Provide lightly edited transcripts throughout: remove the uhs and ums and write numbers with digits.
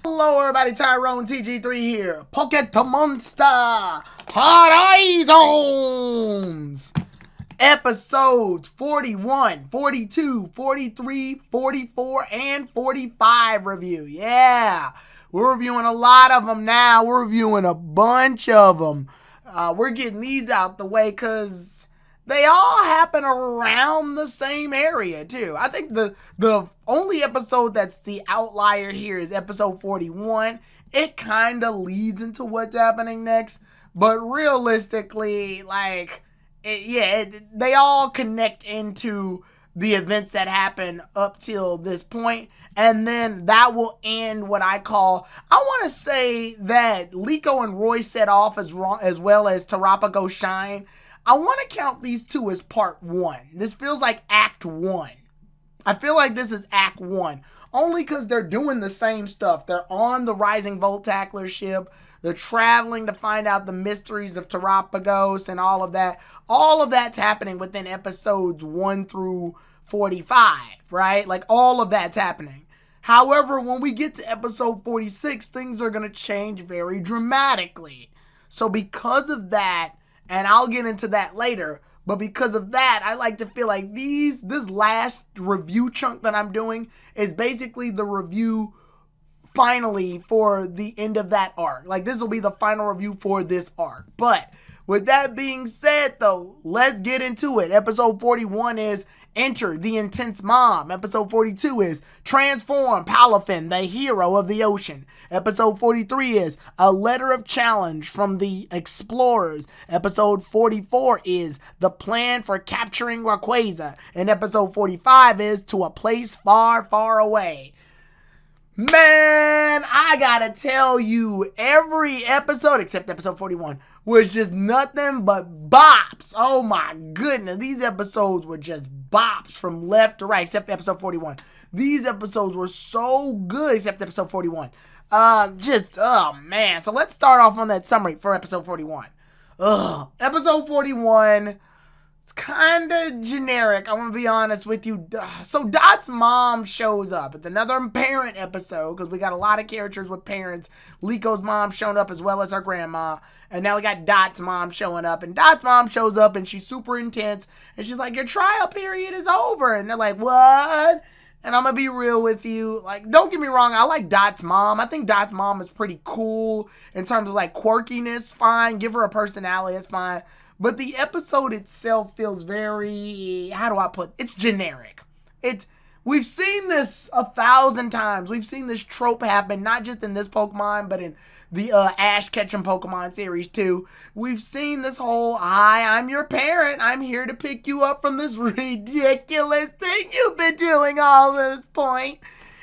Hello everybody, Tyrone TG3 here. Pokemonster Horizons! Episodes 41, 42, 43, 44, and 45 review. Yeah, we're reviewing a lot of them now. We're reviewing a bunch of them. We're getting these out the way because they all happen around the same area too. I think the only episode that's the outlier here is episode 41. It kind of leads into what's happening next, but realistically, they all connect into the events that happen up till this point, and then that will end what I want to say that Liko and Roy set off as well as Tarapago Shine. I want to count these two as part one. This feels like act one. I feel like this is act one, only because they're doing the same stuff. They're on the Rising Volt Tackler ship. They're traveling to find out the mysteries of Terapagos and all of that. All of that's happening within episodes 1 through 45, right? Like, all of that's happening. However, when we get to episode 46, things are going to change very dramatically. So because of that, and I'll get into that later, but because of that, I like to feel like this last review chunk that I'm doing is basically the review finally for the end of that arc. Like, this will be the final review for this arc. But with that being said, though, let's get into it. Episode 41 is Enter the Intense Mom. Episode 42 is Transform Palafin, the Hero of the Ocean. Episode 43 is A Letter of Challenge from the Explorers. Episode 44 is The Plan for Capturing Rayquaza. And episode 45 is To a Place Far, Far Away. Man, I gotta tell you, every episode, except episode 41, was just nothing but bops. Oh my goodness, these episodes were just bops from left to right, except episode 41. These episodes were so good, except episode 41. Oh man. So let's start off on that summary for episode 41. Episode 41... kind of generic, I'm gonna be honest with you. So Dot's mom shows up. It's another parent episode because we got a lot of characters with parents. Liko's mom showing up as well as her grandma, and now we got Dot's mom showing up. And Dot's mom shows up and she's super intense, and she's like, your trial period is over. And they're like, what? And I'm gonna be real with you, like, don't get me wrong, I like Dot's mom. I think Dot's mom is pretty cool in terms of like quirkiness. Fine, give her a personality, it's fine. But the episode itself feels very, it's generic. We've seen this 1,000 times. We've seen this trope happen, not just in this Pokemon, but in the Ash Ketchum Pokemon series too. We've seen this whole, hi, I'm your parent. I'm here to pick you up from this ridiculous thing you've been doing all this point.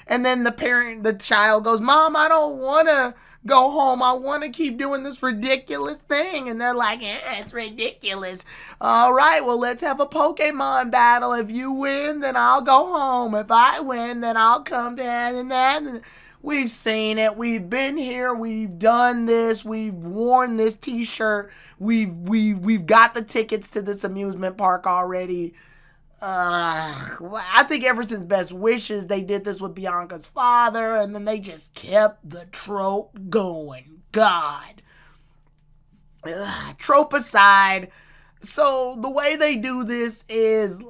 And then the child goes, Mom, I don't want to go home. I want to keep doing this ridiculous thing. And they're like, it's ridiculous. All right, well, let's have a Pokemon battle. If you win, then I'll go home. If I win, then I'll come down and that. We've seen it. We've been here. We've done this. We've worn this t-shirt. We've got the tickets to this amusement park already. I think ever since Best Wishes, they did this with Bianca's father, and then they just kept the trope going. God. Trope aside, so the way they do this is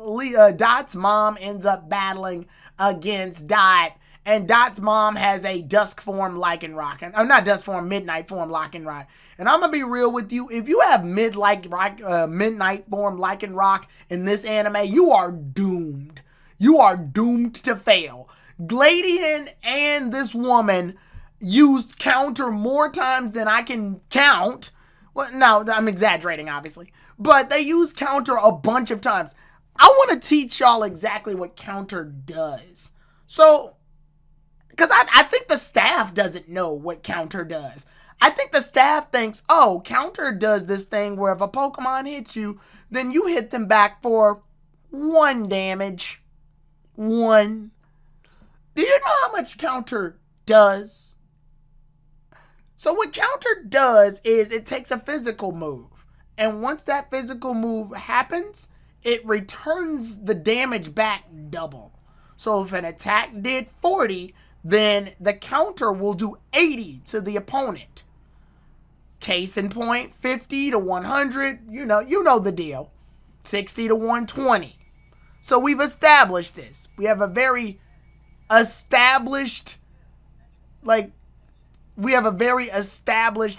Dot's mom ends up battling against Dot, and Dot's mom has a dusk form Lycanroc. Not dusk form, midnight form Lycanroc. And I'm going to be real with you. If you have midnight form Lycanroc in this anime, you are doomed. You are doomed to fail. Gladian and this woman used counter more times than I can count. Well, no, I'm exaggerating, obviously. But they used counter a bunch of times. I want to teach y'all exactly what counter does. So, because I think the staff doesn't know what counter does. I think the staff thinks, oh, counter does this thing where if a Pokemon hits you, then you hit them back for 1 damage. 1. Do you know how much counter does? So what counter does is it takes a physical move. And once that physical move happens, it returns the damage back double. So if an attack did 40, then the counter will do 80 to the opponent. Case in point, 50 to 100, you know the deal. 60 to 120. So we've established this. We have a very established,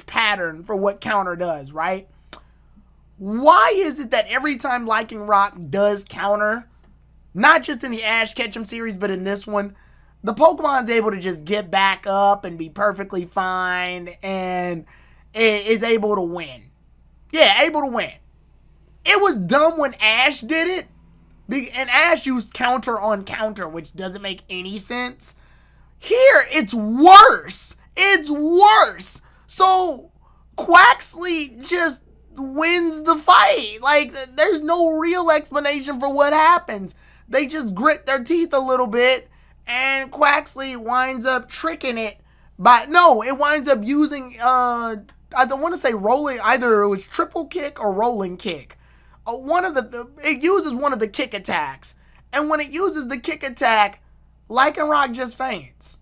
pattern for what counter does, right? Why is it that every time Lycan Rock does counter, not just in the Ash Ketchum series, but in this one, the Pokemon's able to just get back up and be perfectly fine and is able to win? Yeah, able to win. It was dumb when Ash did it, and Ash used counter on counter, which doesn't make any sense. Here, it's worse. It's worse. So, Quaxly just wins the fight. Like, there's no real explanation for what happens. They just grit their teeth a little bit, and Quaxly winds up tricking it. It winds up using, I don't want to say rolling, either it was triple kick or rolling kick. It uses one of the kick attacks. And when it uses the kick attack, Lycanroc just faints.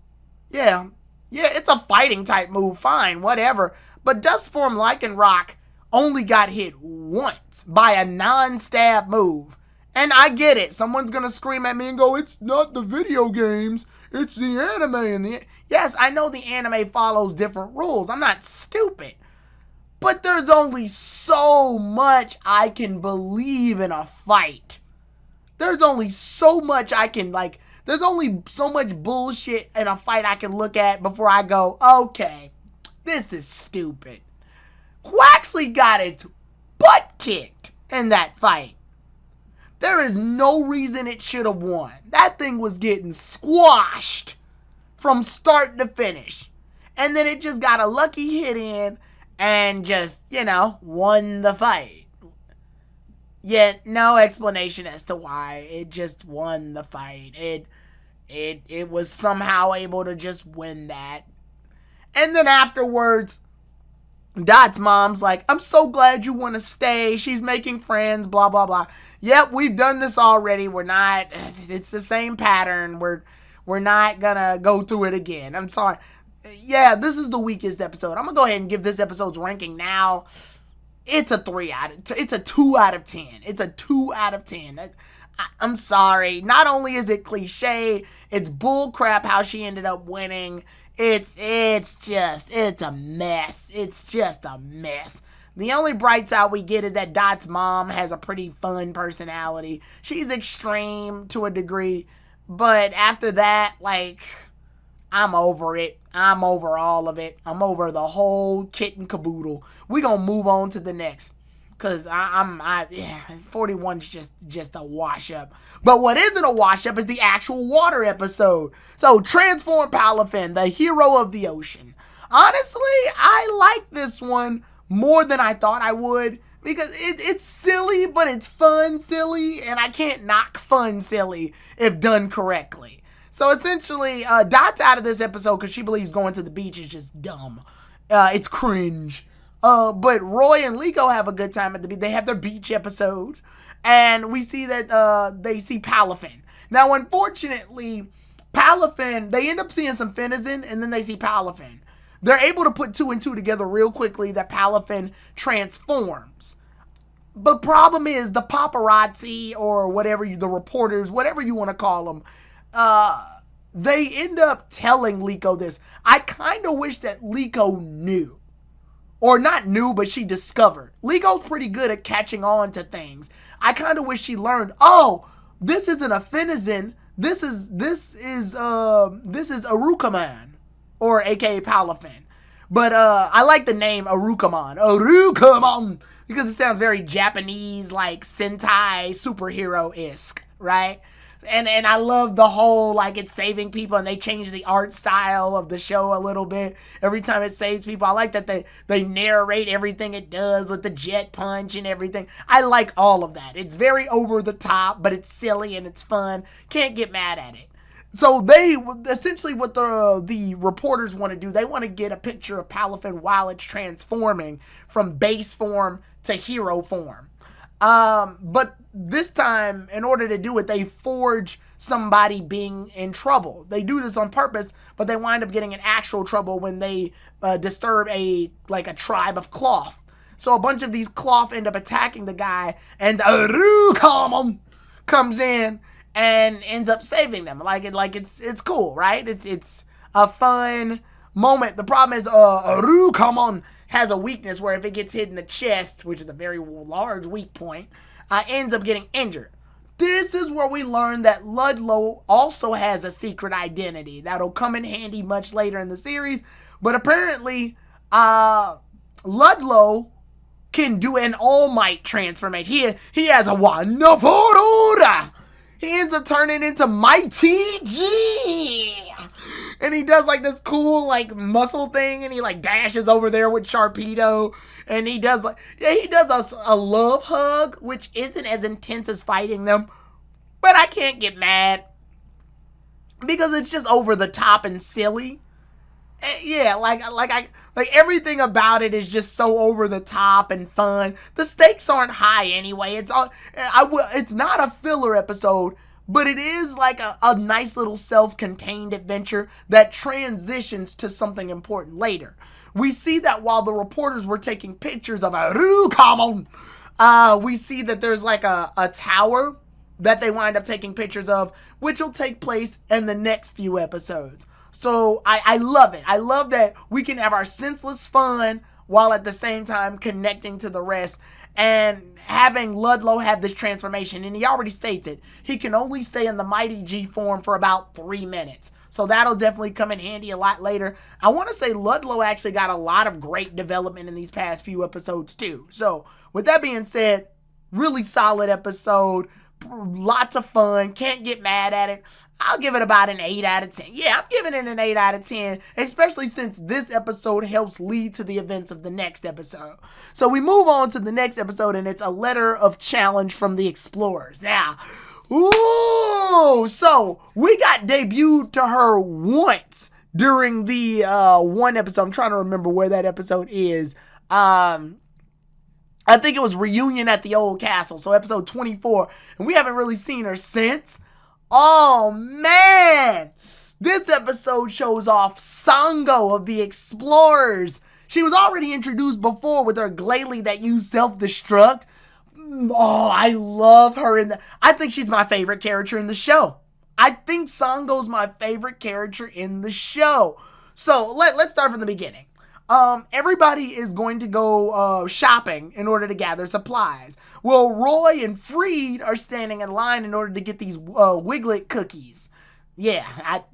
Yeah, it's a fighting type move, fine, whatever. But Duskform Lycanroc only got hit once by a non-stab move. And I get it. Someone's going to scream at me and go, it's not the video games, it's the anime. Yes, I know the anime follows different rules. I'm not stupid. But there's only so much I can believe in a fight. There's only so much there's only so much bullshit in a fight I can look at before I go, okay, this is stupid. Quaxly got its butt kicked in that fight. There is no reason it should have won. That thing was getting squashed from start to finish. And then it just got a lucky hit in and just, won the fight. Yet no explanation as to why. It just won the fight. It was somehow able to just win that. And then afterwards, Dot's mom's like, I'm so glad you want to stay. She's making friends, blah, blah, blah. Yep, we've done this already. It's the same pattern. We're not gonna go through it again. I'm sorry. Yeah, this is the weakest episode. I'm gonna go ahead and give this episode's ranking now. It's a 2 out of 10. It's a 2 out of 10. I'm sorry. Not only is it cliche, it's bullcrap how she ended up winning. It's a mess. It's just a mess. The only bright side we get is that Dot's mom has a pretty fun personality. She's extreme to a degree, but after that, I'm over it. I'm over all of it. I'm over the whole kit and caboodle. We're going to move on to the next. Because 41's just a wash-up. But what isn't a wash-up is the actual water episode. So, Transform Palafin, the hero of the ocean. Honestly, I like this one more than I thought I would. Because it's silly, but it's fun silly. And I can't knock fun silly if done correctly. So, essentially, Dot's out of this episode because she believes going to the beach is just dumb. It's cringe. But Roy and Liko have a good time at the beach. They have their beach episode. And we see that they see Palafin. Now, unfortunately, Palafin, they end up seeing some Finizen, and then they see Palafin. They're able to put 2 and 2 together real quickly that Palafin transforms. But problem is, the paparazzi, or the reporters, whatever you want to call them, they end up telling Liko this. I kind of wish that Liko knew. Or not knew, but she discovered. Liko's pretty good at catching on to things. I kind of wish she learned, this isn't a Finizen. This is Arukaman, or aka Palafin. But I like the name Arukaman, because it sounds very Japanese, like Sentai superhero-esque, right? And I love the whole, it's saving people, and they change the art style of the show a little bit. Every time it saves people, I like that they narrate everything it does with the jet punch and everything. I like all of that. It's very over the top, but it's silly and it's fun. Can't get mad at it. So they, essentially what the reporters want to do, they want to get a picture of Palafin while it's transforming from base form to hero form. But this time, in order to do it, they forge somebody being in trouble. They do this on purpose, but they wind up getting in actual trouble when they disturb a tribe of cloth. So a bunch of these cloth end up attacking the guy, and Arukamon comes in and ends up saving them. It's cool, right? It's a fun moment. The problem is Arukamon has a weakness where if it gets hit in the chest, which is a very large weak point, ends up getting injured. This is where we learn that Ludlow also has a secret identity that'll come in handy much later in the series. But apparently, Ludlow can do an All Might transformation. He has a Wanafurura. He ends up turning into Mighty G. And he does like this cool like muscle thing, and he like dashes over there with Sharpedo, and he does a love hug, which isn't as intense as fighting them, but I can't get mad because it's just over the top and silly. Yeah, like everything about it is just so over the top and fun. The stakes aren't high anyway. It's not a filler episode, but it is like a nice little self-contained adventure that transitions to something important later. We see that while the reporters were taking pictures of Arukamon, we see that there's like a tower that they wind up taking pictures of, which will take place in the next few episodes. So I love it. I love that we can have our senseless fun while at the same time connecting to the rest and having Ludlow have this transformation. And he already states it. He can only stay in the Mighty G form for about 3 minutes. So that'll definitely come in handy a lot later. I want to say Ludlow actually got a lot of great development in these past few episodes too. So with that being said, really solid episode. Lots of fun. Can't get mad at it. I'll give it about an 8 out of 10. Yeah, I'm giving it an 8 out of 10, especially since this episode helps lead to the events of the next episode. So we move on to the next episode, and it's a letter of challenge from the explorers. Now, so we got debuted to her once during the one episode. I'm trying to remember where that episode is. I think it was Reunion at the Old Castle, so episode 24, and we haven't really seen her since. Oh man, this episode shows off Sango of the Explorers. She was already introduced before with her Glalie that used self-destruct. Oh, I love her. I think she's my favorite character in the show. I think Sango's my favorite character in the show. So let's start from the beginning. Everybody is going to go shopping in order to gather supplies. Well, Roy and Freed are standing in line in order to get these Wiglet cookies. Yeah,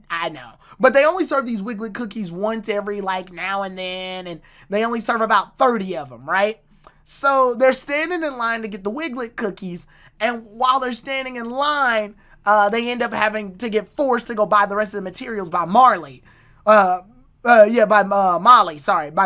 I know. But they only serve these Wiglet cookies once every now and then, and they only serve about 30 of them, right? So they're standing in line to get the Wiglet cookies, and while they're standing in line, they end up having to get forced to go buy the rest of the materials by Molly. By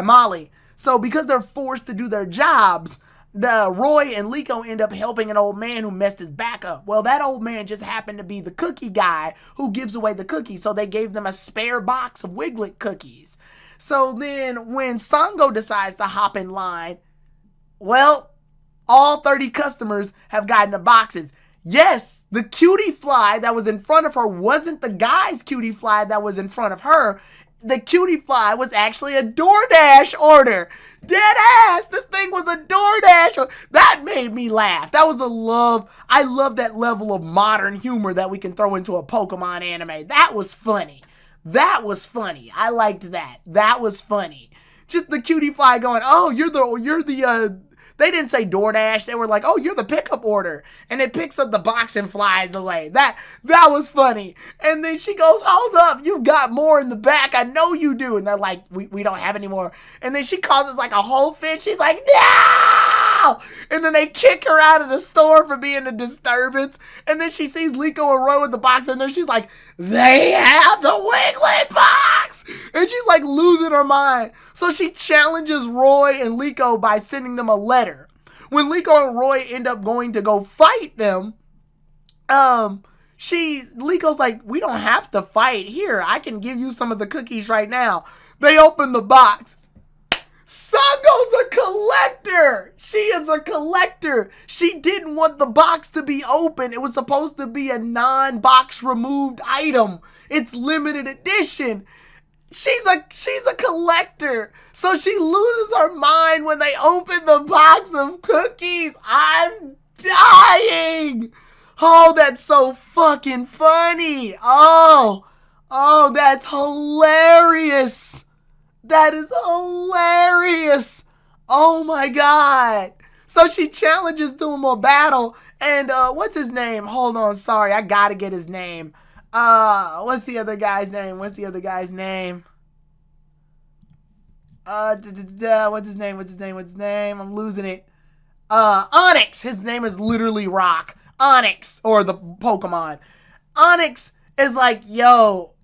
Molly. So because they're forced to do their jobs, Roy and Liko end up helping an old man who messed his back up. Well, that old man just happened to be the cookie guy who gives away the cookies, so they gave them a spare box of Wiglet cookies. So then when Sango decides to hop in line, well, all 30 customers have gotten the boxes. Yes, the cutie fly that was in front of her wasn't the guy's cutie fly that was in front of her. The cutie fly was actually a DoorDash order. Dead ass. This thing was a DoorDash order. That made me laugh. That was I love that level of modern humor that we can throw into a Pokemon anime. That was funny. I liked that. That was funny. Just the cutie fly going, oh, you're the they didn't say DoorDash. They were like, oh, you're the pickup order. And it picks up the box and flies away. That was funny. And then she goes, hold up, you've got more in the back. I know you do. And they're like, we don't have any more. And then she causes a whole fit. She's like, no! And then they kick her out of the store for being a disturbance. And then she sees Liko and Roy with the box. And then she's like, they have the Wiglet box! And she's losing her mind. So she challenges Roy and Liko by sending them a letter. When Liko and Roy end up going to go fight them, Liko's like, we don't have to fight. Here, I can give you some of the cookies right now. They open the box. Sango's a collector. She is a collector. She didn't want the box to be open. It was supposed to be a non-box removed item. It's limited edition. She's a collector. So she loses her mind when they open the box of cookies. I'm dying. Oh, that's so fucking funny. Oh, that's hilarious. That is hilarious. Oh my God. So she challenges to him a battle. And what's his name? Hold on, sorry. I gotta get his name. What's the other guy's name? What's his name? I'm losing it. Onyx. His name is literally Rock. Onyx, or the Pokemon. Onyx is like, yo,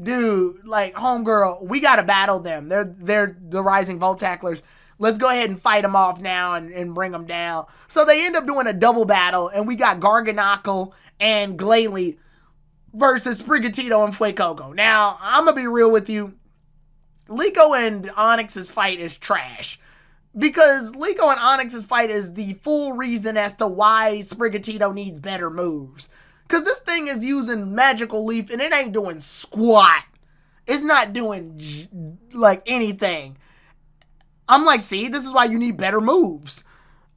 dude, like, homegirl, we gotta battle them. They're the Rising Voltaclers. Let's go ahead and fight them off now and bring them down. So they end up doing a double battle, and we got Garganacl and Glalie versus Sprigatito and Fuecoco. Now, I'm gonna be real with you. Liko and Onyx's fight is trash. Because Liko and Onyx's fight is the full reason as to why Sprigatito needs better moves. Because this thing is using Magical Leaf and it ain't doing squat. It's not doing, like, anything. I'm like, see, this is why you need better moves.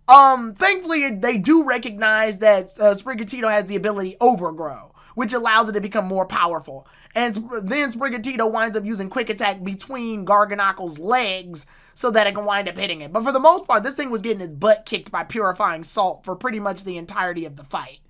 Thankfully, they do recognize that Sprigatito has the ability Overgrow, which allows it to become more powerful. And then Sprigatito winds up using Quick Attack between Garganacl's legs so that it can wind up hitting it. But for the most part, this thing was getting its butt kicked by Purifying Salt for pretty much the entirety of the fight.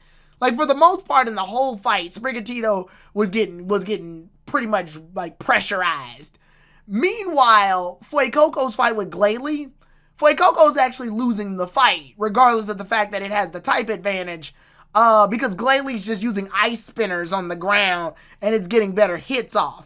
Like, for the most part in the whole fight, Sprigatito was getting pretty much, like, pressurized. Meanwhile, Fuecoco's fight with Glalie, Fuecoco's actually losing the fight, regardless of the fact that it has the type advantage, because Glalie's just using ice spinners on the ground, and it's getting better hits off.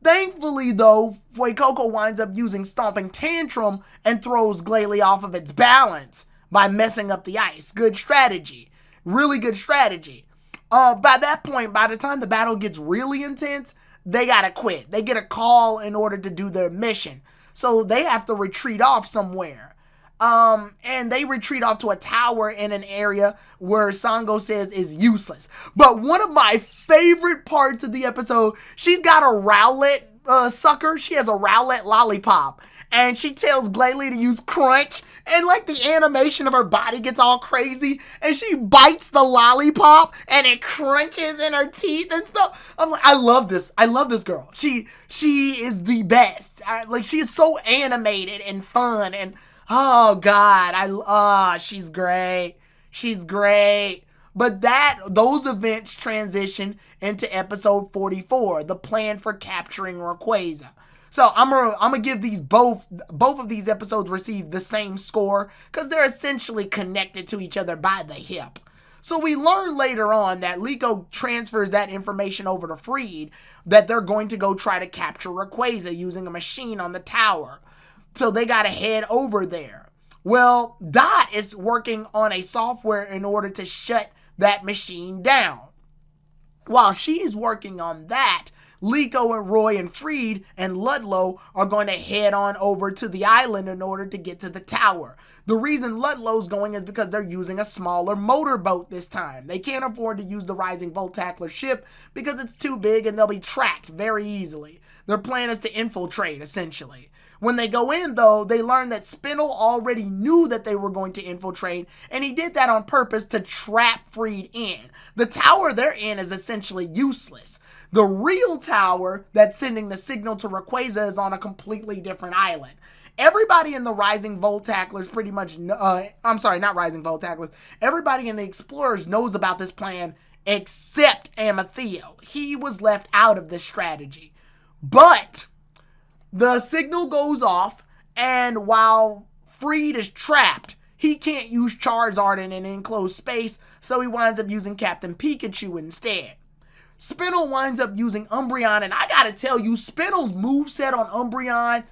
Thankfully, though, Fuecoco winds up using Stomping Tantrum and throws Glalie off of its balance by messing up the ice. Good strategy. Really good strategy. By that point, by the time the battle gets really intense, they gotta quit. They get a call in order to do their mission. So they have to retreat off somewhere. And they retreat off to a tower in an area where Sango says is useless. But one of my favorite parts of the episode, she's got a Rowlet sucker. She has a Rowlet lollipop. And she tells Glalie to use Crunch. And like the animation of her body gets all crazy. And she bites the lollipop and it crunches in her teeth and stuff. I'm like, I love this. I love this girl. She is the best. Like, she is so animated and fun. And oh God, she's great. She's great. But those events transition into episode 44, the plan for capturing Rayquaza. So I'm gonna give these both of these episodes receive the same score because they're essentially connected to each other by the hip. So we learn later on that Liko transfers that information over to Freed that they're going to go try to capture Rayquaza using a machine on the tower. So they gotta head over there. Well, Dot is working on a software in order to shut that machine down. While she's working on that, Liko and Roy and Freed and Ludlow are going to head on over to the island in order to get to the tower. The reason Ludlow's going is because they're using a smaller motorboat this time. They can't afford to use the Rising Voltacler ship because it's too big and they'll be tracked very easily. Their plan is to infiltrate, essentially. When they go in, though, they learn that Spinel already knew that they were going to infiltrate, and he did that on purpose to trap Freed in. The tower they're in is essentially useless. The real tower that's sending the signal to Rayquaza is on a completely different island. Everybody in the Rising Voltaclers pretty much, I'm sorry, not Rising Voltaclers. Everybody in the Explorers knows about this plan except Amaltheo. He was left out of this strategy. But the signal goes off, and while Freed is trapped, he can't use Charizard in an enclosed space, so he winds up using Captain Pikachu instead. Spinel winds up using Umbreon, and I gotta tell you, Spinel's moveset on Umbreon,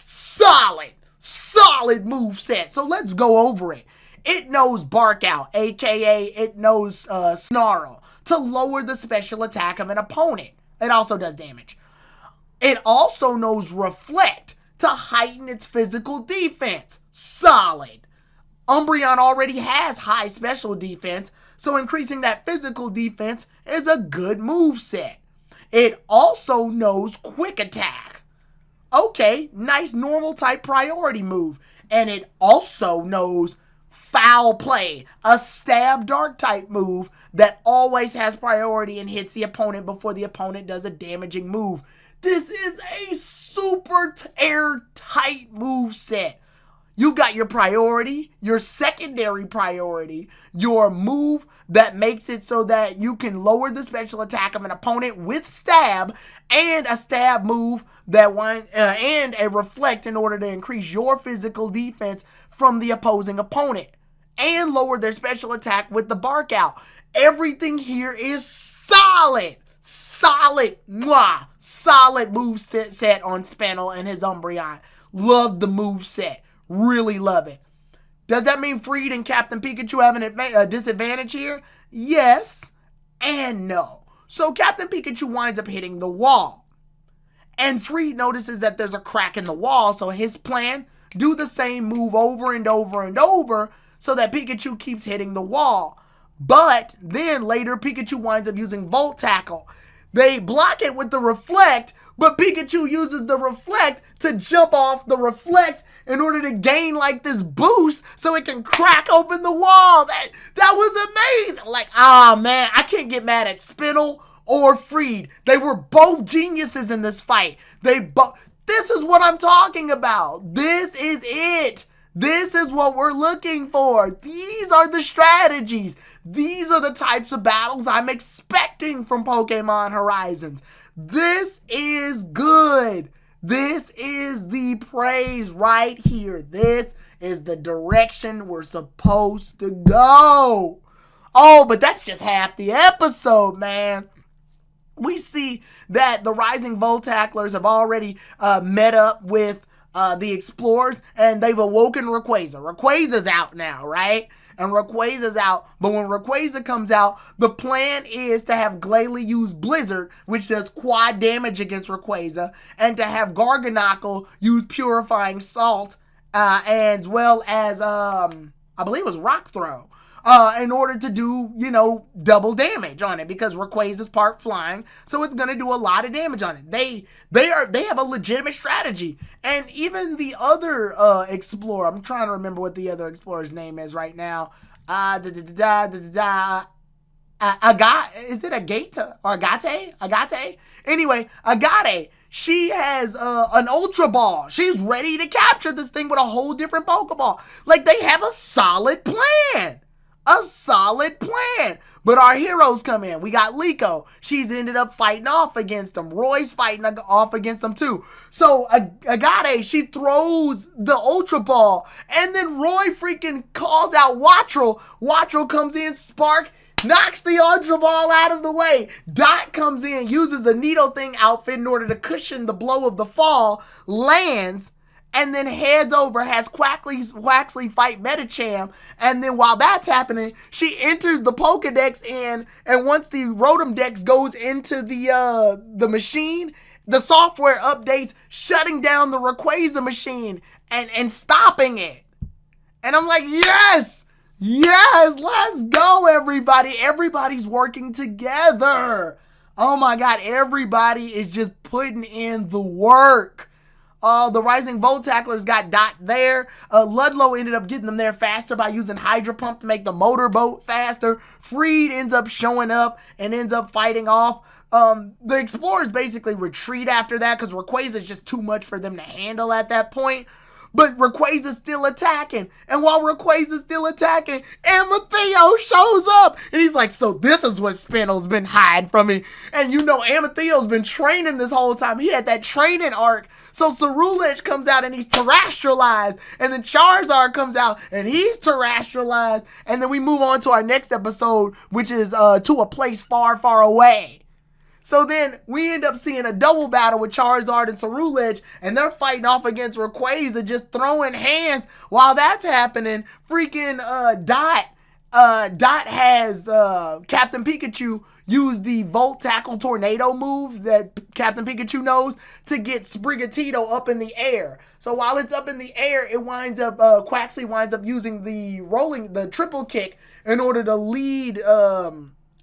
solid moveset. So let's go over it. It knows Bark Out, aka it knows Snarl, to lower the special attack of an opponent. It also does damage. It also knows Reflect to heighten its physical defense. Solid. Umbreon already has high special defense, so increasing that physical defense is a good move set. It also knows quick attack. Okay, nice normal type priority move. And it also knows foul play, a stab dark type move that always has priority and hits the opponent before the opponent does a damaging move. This is a super airtight move set. You got your priority, your secondary priority, your move that makes it so that you can lower the special attack of an opponent with stab, and a stab move that and a reflect in order to increase your physical defense from the opposing opponent and lower their special attack with the bark out. Everything here is solid. Solid move set on Spinel and his Umbreon. Love the move set. Really love it. Does that mean Freed and Captain Pikachu have a disadvantage here? Yes and no. So Captain Pikachu winds up hitting the wall. And Freed notices that there's a crack in the wall, so his plan, do the same move over and over and over so that Pikachu keeps hitting the wall. But then later Pikachu winds up using Volt Tackle. They block it with the Reflect, but Pikachu uses the Reflect to jump off the Reflect in order to gain like this boost so it can crack open the wall. That was amazing. Like, man, I can't get mad at Spinel or Freed. They were both geniuses in this fight. This is what I'm talking about. This is it. This is what we're looking for. These are the strategies. These are the types of battles I'm expecting from Pokemon Horizons. This is good. This is the praise right here. This is the direction we're supposed to go. Oh, but that's just half the episode, man. We see that the Rising Voltacklers have already met up with the Explorers, and they've awoken Rayquaza. Rayquaza's out now, right? And Rayquaza's out, but when Rayquaza comes out, the plan is to have Glalie use Blizzard, which does quad damage against Rayquaza, and to have Garganacl use Purifying Salt, as well as, I believe it was Rock Throw, in order to do, double damage on it, because Rayquaza's part flying, so it's gonna do a lot of damage on it. They have a legitimate strategy, and even the other Explorer, I'm trying to remember what the other Explorer's name is right now. Is it Agate or Agate? Agate? Anyway, Agate. She has an Ultra Ball. She's ready to capture this thing with a whole different Pokeball. Like, they have a solid plan. A solid plan. But our heroes come in. We got Liko. She's ended up fighting off against them. Roy's fighting off against them too. So Agate, she throws the Ultra Ball. And then Roy freaking calls out Wattrel. Wattrel comes in, Spark, knocks the Ultra Ball out of the way. Dot comes in, uses the Nidothing outfit in order to cushion the blow of the fall, lands, and then heads over, has Waxley fight Medicham, and then while that's happening, she enters the Pokedex in, and once the Rotom Dex goes into the machine, the software updates, shutting down the Rayquaza machine and stopping it. And I'm like, yes, let's go, everybody. Everybody's working together. Oh my God, everybody is just putting in the work. The Rising Voltacklers got Dot there. Ludlow ended up getting them there faster by using Hydro Pump to make the motorboat faster. Freed ends up showing up and ends up fighting off. The Explorers basically retreat after that because Rayquaza is just too much for them to handle at that point. But Rayquaza's still attacking. And while Rayquaza's still attacking, Amethyst shows up. And he's like, so this is what Spinel's been hiding from me. And Amethyst's been training this whole time. He had that training arc. So Ceruledge comes out and he's terrestrialized. And then Charizard comes out and he's terrestrialized. And then we move on to our next episode, which is to a place far, far away. So then we end up seeing a double battle with Charizard and Ceruledge, and they're fighting off against Rayquaza, just throwing hands. While that's happening, freaking Dot has Captain Pikachu use the Volt Tackle Tornado move that Captain Pikachu knows to get Sprigatito up in the air. So while it's up in the air, it winds up, Quaxly winds up using the triple kick in order to lead,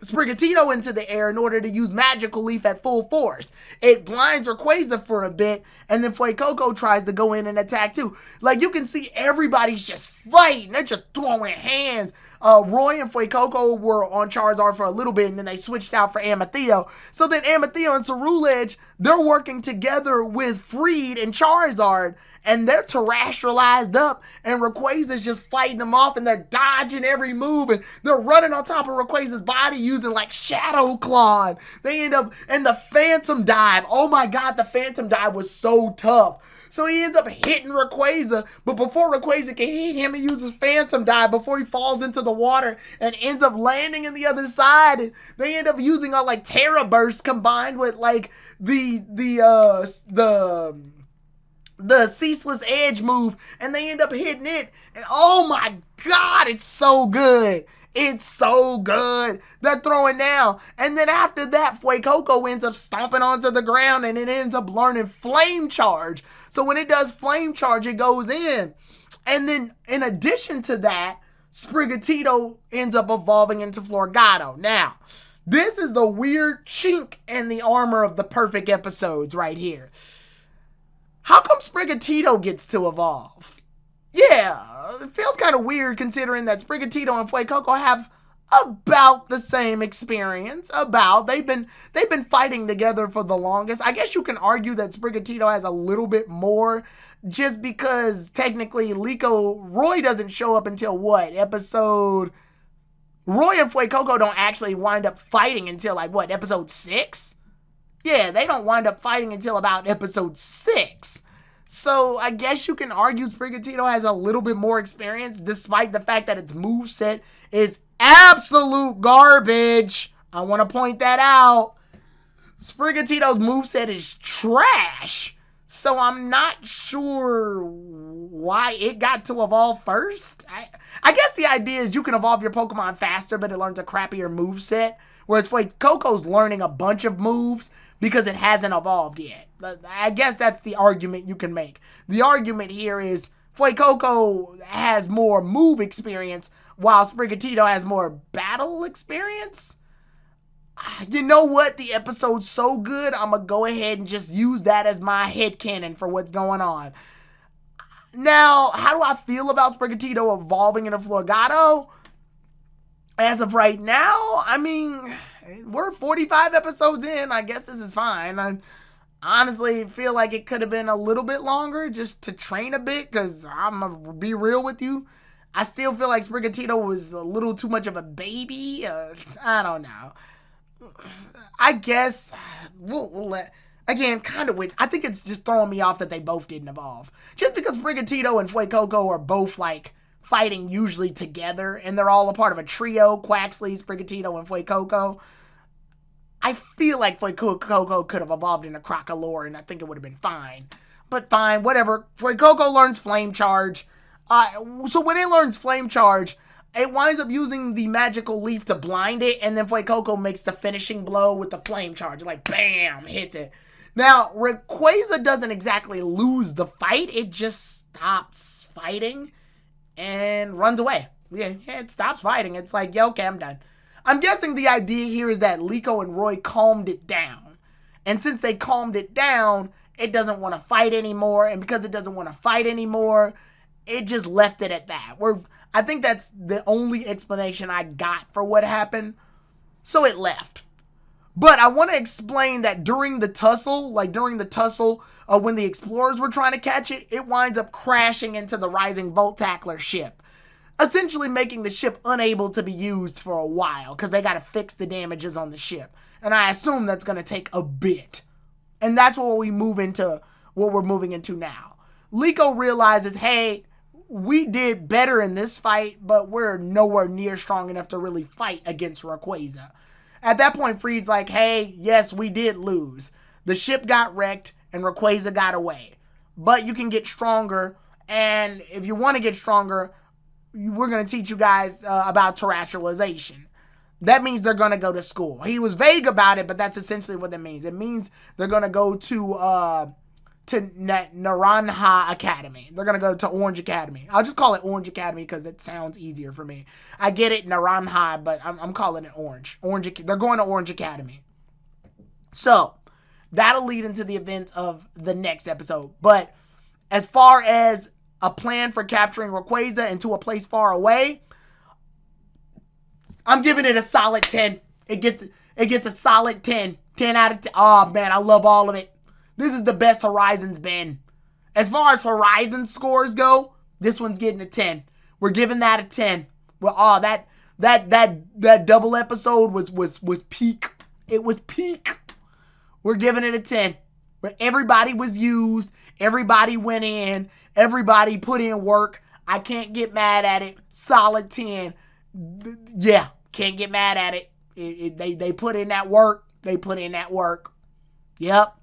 Sprigatito into the air in order to use Magical Leaf at full force. It blinds Rayquaza for a bit, and then Fuecoco tries to go in and attack too. Like, you can see everybody's just fighting. They're just throwing hands. Roy and Fuecoco were on Charizard for a little bit, and then they switched out for Amethyst. So then Amethyst and Ceruledge, they're working together with Freed and Charizard, and they're terrestrialized up, and Rayquaza's just fighting them off, and they're dodging every move, and they're running on top of Rayquaza's body using like Shadow Claw. They end up, and the Phantom Dive. Oh my god, the Phantom Dive was so tough. So he ends up hitting Rayquaza, but before Rayquaza can hit him, he uses Phantom Dive before he falls into the water and ends up landing in the other side. And they end up using a like Terra Burst combined with like the Ceaseless Edge move, and they end up hitting it. And oh my god, it's so good. It's so good. They're throwing down. And then after that, Fuecoco ends up stomping onto the ground, and it ends up learning Flame Charge. So when it does Flame Charge, it goes in. And then in addition to that, Sprigatito ends up evolving into Florgato. Now, this is the weird chink in the armor of the perfect episodes right here. How come Sprigatito gets to evolve? Yeah, it feels kind of weird considering that Sprigatito and Fuecoco have about the same experience. They've been fighting together for the longest. I guess you can argue that Sprigatito has a little bit more, just because technically Roy doesn't show up until what episode? Roy and Fuecoco don't actually wind up fighting until like what, episode 6? Yeah, they don't wind up fighting until about episode 6. So I guess you can argue Sprigatito has a little bit more experience, despite the fact that its moveset is absolute garbage. I want to point that out. Sprigatito's moveset is trash. So I'm not sure why it got to evolve first. I guess the idea is you can evolve your Pokemon faster, but it learns a crappier moveset. Whereas Fuecoco's learning a bunch of moves because it hasn't evolved yet. I guess that's the argument you can make. The argument here is Fuecoco has more move experience while Sprigatito has more battle experience. You know what? The episode's so good, I'm going to go ahead and just use that as my headcanon for what's going on. Now, how do I feel about Sprigatito evolving into Florgato? As of right now, I mean, we're 45 episodes in. I guess this is fine. I honestly feel like it could have been a little bit longer just to train a bit, because I'm going to be real with you. I still feel like Sprigatito was a little too much of a baby. I don't know. I guess we'll let... Again, kind of weird. I think it's just throwing me off that they both didn't evolve. Just because Sprigatito and Fuecoco are both, like, fighting usually together, and they're all a part of a trio, Quaxly, Sprigatito, and Fuecoco. I feel like Fuecoco could have evolved into Crocalor, and I think it would have been fine. But fine, whatever. Fuecoco learns Flame Charge. So when it learns Flame Charge, it winds up using the Magical Leaf to blind it, and then Fuecoco makes the finishing blow with the Flame Charge. Like, bam, hits it. Now, Rayquaza doesn't exactly lose the fight. It just stops fighting and runs away. Yeah, it stops fighting. It's like, yeah, okay, I'm done. I'm guessing the idea here is that Liko and Roy calmed it down. And since they calmed it down, it doesn't want to fight anymore. And because it doesn't want to fight anymore, it just left it at that. I think that's the only explanation I got for what happened. So it left. But I want to explain that during the tussle, when the explorers were trying to catch it, it winds up crashing into the Rising Volt Tackler ship, essentially making the ship unable to be used for a while because they got to fix the damages on the ship. And I assume that's going to take a bit. And that's what we're moving into now. Liko realizes, hey, we did better in this fight, but we're nowhere near strong enough to really fight against Rayquaza. At that point, Freed's like, hey, yes, we did lose. The ship got wrecked and Rayquaza got away. But you can get stronger, and if you want to get stronger, we're going to teach you guys about terrestrialization. that means they're going to go to school. He was vague about it, but that's essentially what it means. It means they're going to go to Naranja Academy. They're going to go to Orange Academy. I'll just call it Orange Academy because that sounds easier for me. I get it, Naranja, but I'm calling it Orange. They're going to Orange Academy. So, that'll lead into the events of the next episode. But as far as a plan for capturing Rayquaza into a place far away, I'm giving it a solid 10. It gets a solid 10. 10 out of 10. Oh, man, I love all of it. This is the best Horizon's been. As far as Horizon scores go, this one's getting a 10. We're giving that a 10. Well, that double episode was peak. It was peak. We're giving it a 10. Where everybody was used, everybody went in, everybody put in work. I can't get mad at it. Solid 10. Yeah, can't get mad at it. They put in that work. They put in that work. Yep.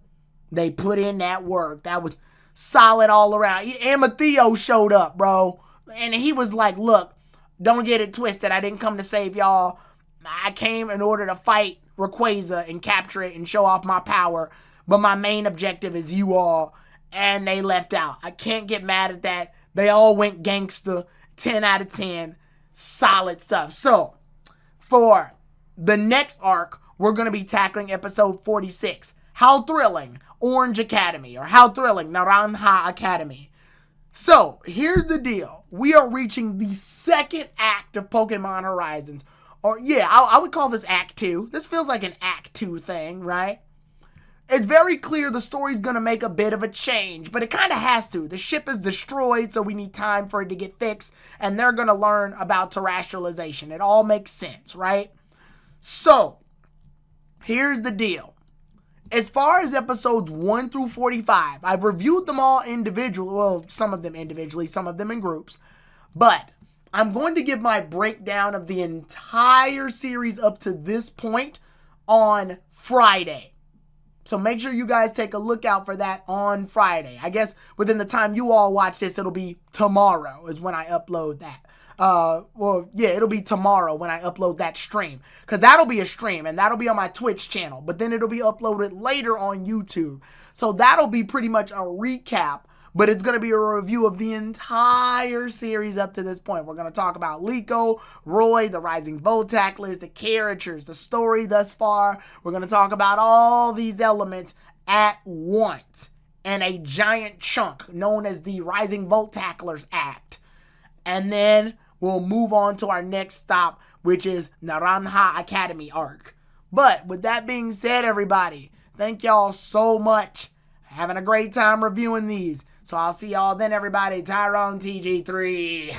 They put in that work. That was solid all around. Amateo showed up, bro. And he was like, look, don't get it twisted. I didn't come to save y'all. I came in order to fight Rayquaza and capture it and show off my power. But my main objective is you all. And they left out. I can't get mad at that. They all went gangster. 10 out of 10. Solid stuff. So, for the next arc, we're going to be tackling episode 46. How Thrilling, Orange Academy, or How Thrilling, Naranja Academy. So, here's the deal. We are reaching the second act of Pokemon Horizons. Or, yeah, I would call this Act 2. This feels like an Act 2 thing, right? It's very clear the story's going to make a bit of a change, but it kind of has to. The ship is destroyed, so we need time for it to get fixed, and they're going to learn about terrestrialization. It all makes sense, right? So, here's the deal. As far as episodes 1 through 45, I've reviewed them all individually. Well, some of them individually, some of them in groups. But I'm going to give my breakdown of the entire series up to this point on Friday. So make sure you guys take a look out for that on Friday. I guess within the time you all watch this, it'll be tomorrow is when I upload that. It'll be tomorrow when I upload that stream. Because that'll be a stream and that'll be on my Twitch channel. But then it'll be uploaded later on YouTube. So that'll be pretty much a recap. But it's going to be a review of the entire series up to this point. We're going to talk about Liko, Roy, the Rising Voltacklers, the characters, the story thus far. We're going to talk about all these elements at once in a giant chunk known as the Rising Voltacklers Act. And then we'll move on to our next stop, which is Naranja Academy arc. But with that being said, everybody, thank y'all so much. Having a great time reviewing these. So I'll see y'all then, everybody. Tyrone TG3.